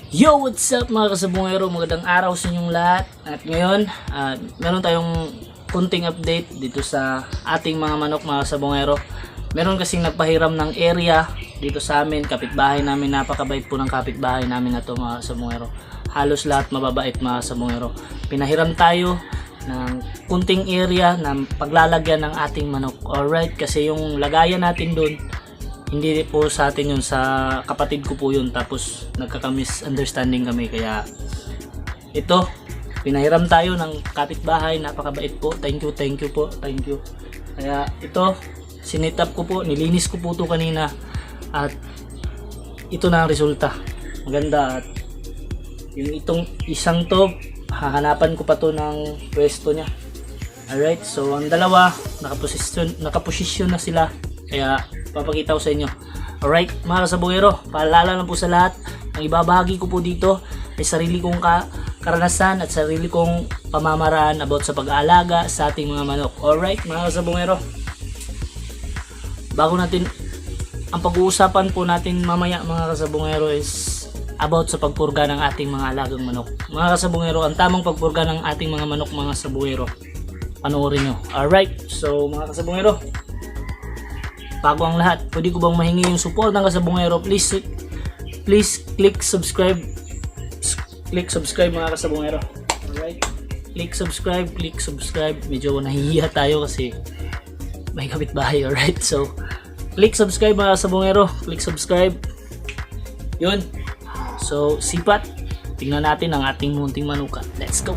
Yo, what's up mga kasabungero? Magandang araw sa inyong lahat. At ngayon, meron tayong kunting update dito sa ating mga manok mga kasabungero. Meron kasing nagpahiram ng area dito sa amin, kapitbahay namin. Napakabait po ng kapitbahay namin na to mga kasabungero. Halos lahat mababait mga kasabungero. Pinahiram tayo ng kunting area na paglalagyan ng ating manok. Alright, kasi yung lagayan natin doon, hindi po sa atin yun, sa kapatid ko po yun, tapos nagkaka-misunderstanding kami, kaya ito, pinahiram tayo ng kapitbahay. Napakabait po, thank you po, thank you. Kaya ito, sinit up ko po, nilinis ko po ito kanina, at ito na ang resulta, maganda. At yung itong isang to, hahanapan ko pa to ng pwesto nya. Alright, so ang dalawa, nakaposisyon na sila, kaya papakita ko sa inyo. Alright mga kasabungero, paalala lang po sa lahat, ang ibabahagi ko po dito ay sarili kong karanasan at sarili kong pamamaraan about sa pag-aalaga sa ating mga manok. Alright mga kasabungero, bago natin, ang pag-uusapan po natin mamaya mga kasabungero is about sa pagpurga ng ating mga alagang manok. Mga kasabungero, ang tamang pagpurga ng ating mga manok mga kasabungero, panoorin nyo. Alright, so mga kasabungero, bago ang lahat, pwede ko bang mahingi yung support ng kasabungero? Please click subscribe. Click subscribe mga kasabungero. Alright, click subscribe. Medyo nahihiya tayo kasi may kapitbahay. Alright, so click subscribe mga kasabungero. Click subscribe. Yun, so sipat, tingnan natin ang ating munting manuka. Let's go.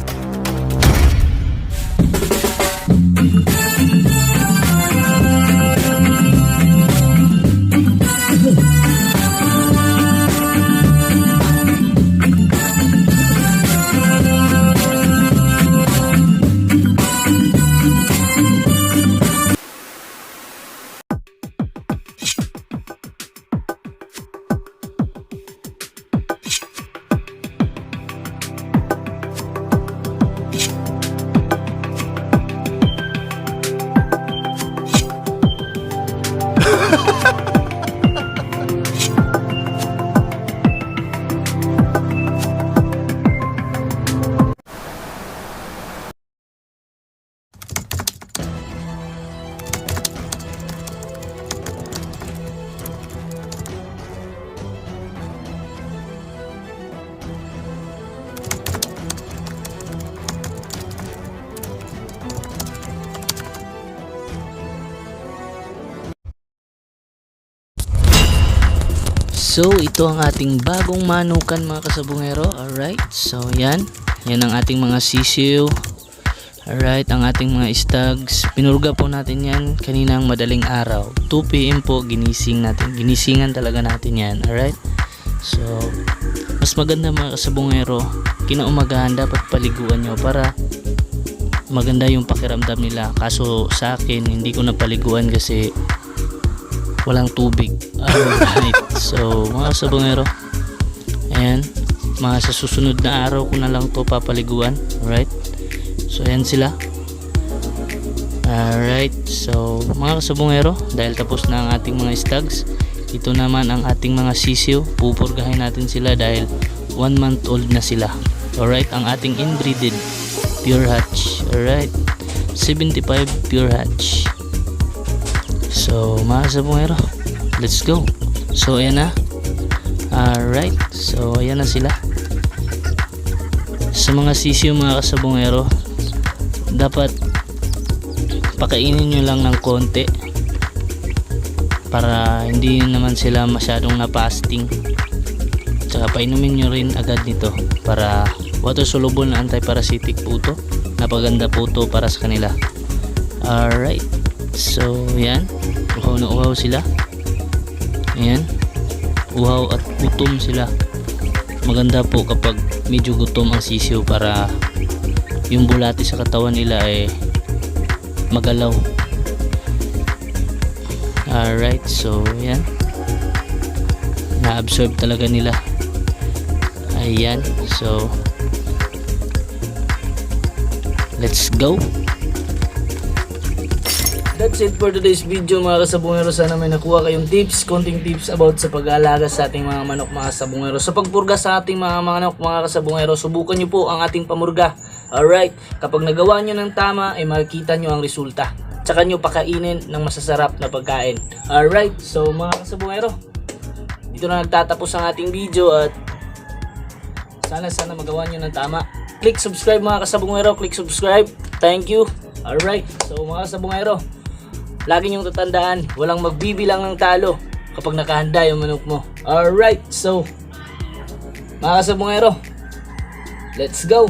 So ito ang ating bagong manukan mga kasabungero. Alright, so yan ang ating mga sisiw. Alright, ang ating mga stags, pinurga po natin yan kaninang madaling araw, 2 PM po ginisingan talaga natin yan. Alright, so mas maganda mga kasabungero, kinaumagahan dapat paliguan nyo para maganda yung pakiramdam nila. Kaso sa akin, hindi ko napaliguan kasi walang tubig. Alright, so mga kasabungero, ayan, sa susunod na araw ko na lang to papaliguan. Alright, so ayan sila. Alright, so mga kasabungero, dahil tapos na ang ating mga stags, ito naman ang ating mga sisiw. Pupurgahin natin sila dahil 1 month old na sila. Alright, ang ating inbreeded pure hatch. Alright, 75 pure hatch. So mga kasabungero, let's go. So ayan na. Alright, so ayan na sila. Sa mga sisiw mga kasabungero, dapat pakainin nyo lang ng konti para hindi naman sila masyadong na-fasting. Tsaka painumin nyo rin agad nito para water soluble na anti-parasitic po ito. Napaganda po ito para sa kanila. Alright, so yan, uhaw na uhaw sila. Ayan, uhaw at gutom sila. Maganda po kapag medyo gutom ang sisiw para yung bulati sa katawan nila ay magalaw. Alright, so yan, na-absorb talaga nila. Ayan, so let's go. That's it for today's video mga kasabungero. Sana may nakuha kayong tips, konting tips about sa pag-aalaga sa ating mga manok mga kasabungero. Sa pagpurga sa ating mga manok mga kasabungero, subukan nyo po ang ating pamurga. Alright, kapag nagawa nyo ng tama ay makikita nyo ang resulta. Tsaka nyo pakainin ng masasarap na pagkain. Alright, so mga kasabungero, dito na nagtatapos ang ating video at sana magawa nyo ng tama. Click subscribe mga kasabungero, click subscribe. Thank you. Alright, so mga kasabungero, lagi niyong tatandaan, walang magbibilang ng talo kapag nakahanda yung manok mo. Alright, so mga kasabungero, let's go!